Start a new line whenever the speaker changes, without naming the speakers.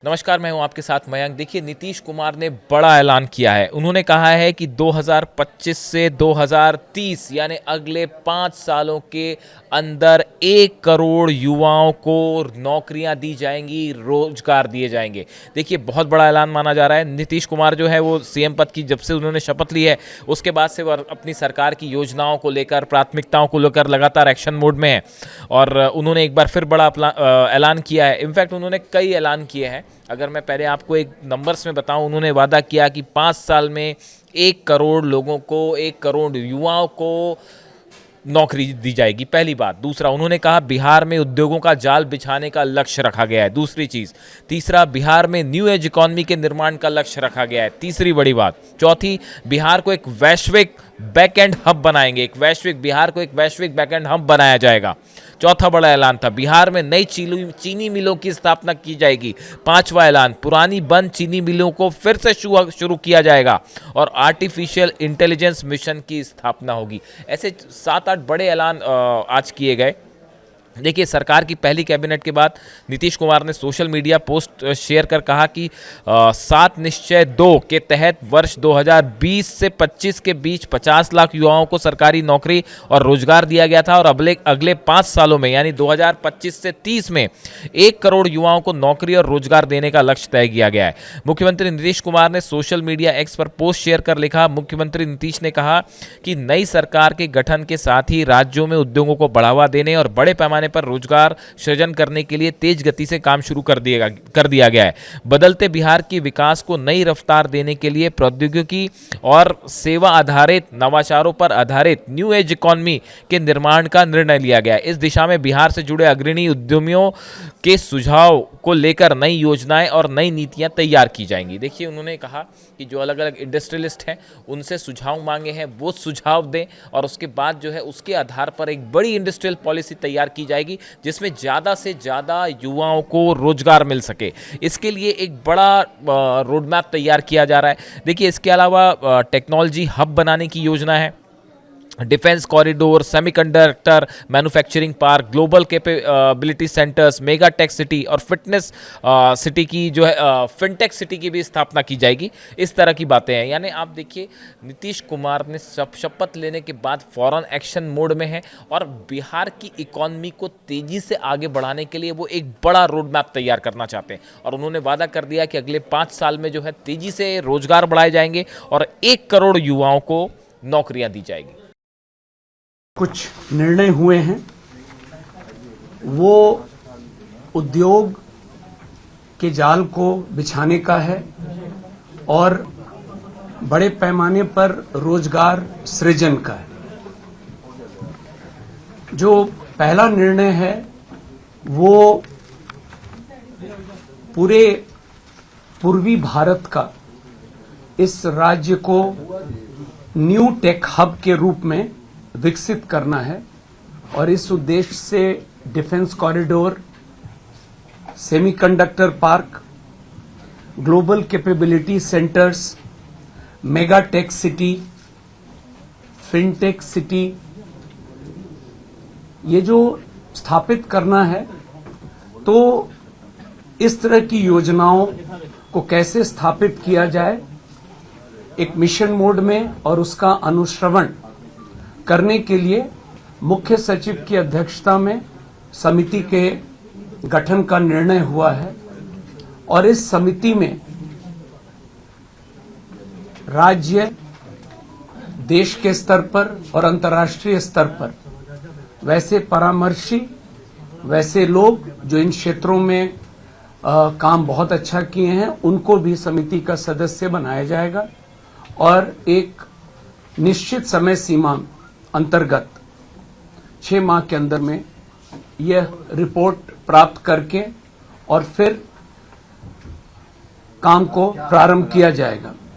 नमस्कार, मैं हूं आपके साथ मयंक। देखिए, नीतीश कुमार ने बड़ा ऐलान किया है। उन्होंने कहा है कि 2025 से 2030 यानी अगले 5 सालों के अंदर 1 करोड़ युवाओं को नौकरियां दी जाएंगी, रोजगार दिए जाएंगे। देखिए, बहुत बड़ा ऐलान माना जा रहा है। नीतीश कुमार जो है वो सीएम पद की जब से उन्होंने शपथ ली है, उसके बाद से वो अपनी सरकार की योजनाओं को लेकर, प्राथमिकताओं को लेकर लगातार एक्शन मोड में है और उन्होंने एक बार फिर बड़ा ऐलान किया है। इनफैक्ट उन्होंने कई ऐलान किए हैं। अगर मैं पहले आपको एक नंबर्स में बताऊं, उन्होंने वादा किया कि 5 साल में 1 करोड़ लोगों को, 1 करोड़ युवाओं को नौकरी दी जाएगी, पहली बात। दूसरा, उन्होंने कहा बिहार में उद्योगों का जाल बिछाने का लक्ष्य रखा गया है, दूसरी चीज। तीसरा, बिहार में न्यू एज इकोनॉमी के निर्माण का लक्ष्य रखा गया है, तीसरी बड़ी बात। चौथी, बिहार को एक वैश्विक बैकएंड हब बनाएंगे, बिहार को एक वैश्विक बैकएंड हब बनाया जाएगा। चौथा बड़ा ऐलान था, बिहार में नई चीनी मिलों की स्थापना की जाएगी। पांचवा ऐलान, पुरानी बंद चीनी मिलों को फिर से शुरू किया जाएगा और आर्टिफिशियल इंटेलिजेंस मिशन की स्थापना होगी। ऐसे 7-8 बड़े ऐलान आज किए गए। देखिए, सरकार की पहली कैबिनेट के बाद नीतीश कुमार ने सोशल मीडिया पोस्ट शेयर कर कहा कि 7 निश्चय 2 के तहत वर्ष 2020 से 25 के बीच 50 लाख युवाओं को सरकारी नौकरी और रोजगार दिया गया था और अगले 5 सालों में यानी 2025 से 30 में 1 करोड़ युवाओं को नौकरी और रोजगार देने का लक्ष्य तय किया गया है। मुख्यमंत्री नीतीश कुमार ने सोशल मीडिया एक्स पर पोस्ट शेयर कर लिखा, मुख्यमंत्री नीतीश ने कहा कि नई सरकार के गठन के साथ ही राज्यों में उद्योगों को बढ़ावा देने और बड़े पैमाने पर रोजगार सृजन करने के लिए तेज गति से काम शुरू कर दिया गया है। बदलते बिहार की विकास को नई रफ्तार देने के लिए प्रौद्योगिकी और सेवा आधारित नवाचारों पर आधारित न्यू एज इकोनॉमी के निर्माण का निर्णय लिया गया है। इस दिशा में बिहार से जुड़े अग्रणी उद्यमियों के सुझाव को लेकर नई योजनाएं और नई नीतियां तैयार की जाएंगी। देखिए, उन्होंने कहा कि जो अलग अलग इंडस्ट्रियलिस्ट हैं उनसे सुझाव मांगे हैं, वो सुझाव दें और उसके बाद जो है उसके आधार पर एक बड़ी इंडस्ट्रियल पॉलिसी तैयार की जाएगी जिसमें ज़्यादा से ज़्यादा युवाओं को रोजगार मिल सके। इसके लिए एक बड़ा रोड मैप तैयार किया जा रहा है। देखिए, इसके अलावा टेक्नोलॉजी हब बनाने की योजना है, defence corridor, semiconductor manufacturing park, global capability centres, mega tech city और फिटनेस सिटी की जो है फिनटेक सिटी की भी स्थापना की जाएगी। इस तरह की बातें हैं। यानी आप देखिए, नीतीश कुमार ने शपथ लेने के बाद फौरन एक्शन मोड में है और बिहार की इकोनॉमी को तेजी से आगे बढ़ाने के लिए वो एक बड़ा रोड मैप तैयार करना चाहते हैं और उन्होंने वादा कर दिया कि अगले 5 साल में जो है तेजी से रोजगार बढ़ाए जाएंगे और 1 करोड़ युवाओं को नौकरियां दी जाएगी।
कुछ निर्णय हुए हैं, वो उद्योग के जाल को बिछाने का है और बड़े पैमाने पर रोजगार सृजन का है। जो पहला निर्णय है वो पूरे पूर्वी भारत का, इस राज्य को न्यू टेक हब के रूप में विकसित करना है और इस उद्देश्य से defence corridor, semiconductor park, global capability centres, mega tech city, fintech city, ये जो स्थापित करना है, तो इस तरह की योजनाओं को कैसे स्थापित किया जाए, एक मिशन मोड में, और उसका अनुश्रवण करने के लिए मुख्य सचिव की अध्यक्षता में समिति के गठन का निर्णय हुआ है और इस समिति में राज्य, देश के स्तर पर और अंतर्राष्ट्रीय स्तर पर वैसे परामर्शी, वैसे लोग जो इन क्षेत्रों में काम बहुत अच्छा किए हैं, उनको भी समिति का सदस्य बनाया जाएगा और एक निश्चित समय सीमा अंतर्गत 6 माह के अंदर में यह रिपोर्ट प्राप्त करके और फिर काम को प्रारंभ किया जाएगा।